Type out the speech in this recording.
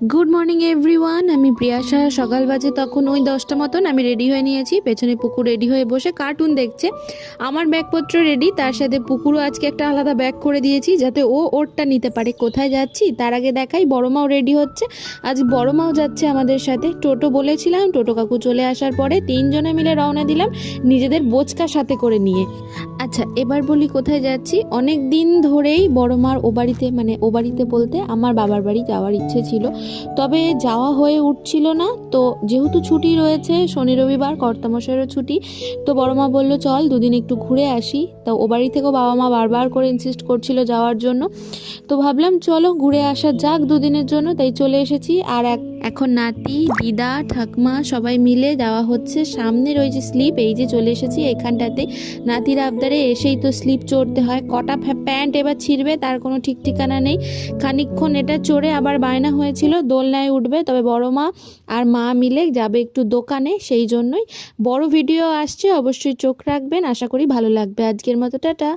Good morning everyone. আমি প্রিয়াশা। সকাল বাজে তখন ওই 10টা মতন। আমি রেডি হয়ে নিয়েছি, পেছনে পুকুর রেডি হয়ে বসে কার্টুন দেখছে। আমার ব্যাগপত্র রেডি, তার সাথে পুকুরও আজকে একটা আলাদা ব্যাগ করে দিয়েছি যাতে ও ওরটা নিতে পারে। কোথায় যাচ্ছি তার আগে দেখাই, বড় মাও রেডি হচ্ছে। আজ বড় মাও যাচ্ছে আমাদের সাথে। টোটো বলেছিলাম, টোটো কাকু চলে আসার পরে তিনজনে মিলে রওনা দিলাম নিজেদের বোচকা সাথে করে নিয়ে। আচ্ছা, এবার বলি কোথায় যাচ্ছি। অনেক দিন ধরেই বড় মার ও বাড়িতে, মানে ও বাড়িতে বলতে আমার বাবার বাড়ি যাওয়ার ইচ্ছে ছিল, তবে যাওয়া হয়ে উঠছিল না। তো যেহেতু ছুটি রয়েছে, শনি রবিবার কর্তামশাইয়েরও ছুটি, তো বড় মা বললো চল দুদিন একটু ঘুরে আসি। তো ও বাড়ি থেকেও বাবা মা বারবার করে ইনসিস্ট করছিল যাওয়ার জন্য। তো ভাবলাম চলো ঘুরে আসা যাক দুদিনের জন্য, তাই চলে এসেছি। আর এখন নাতি, দিদা, ঠাকমা সবাই মিলে যাওয়া হচ্ছে সামনের ওই যে স্লিপ, এই যে চলে এসেছি এখানটাতে। নাতির আবদারে এসেই তো স্লিপ চড়তে হয়। কটা প্যান্ট এবার ছিঁড়বে তার কোনো ঠিক ঠিকানা নেই। খানিকক্ষণ এটা চড়ে আবার বায়না হয়েছিল দোলনায় উঠবে, তবে বড় মা আর মা মিলে যাবে একটু দোকানে, সেই জন্যই। বড় ভিডিও আসছে, অবশ্যই চোখ রাখবেন, আশা করি ভালো লাগবে। আজকের মতো টাটা।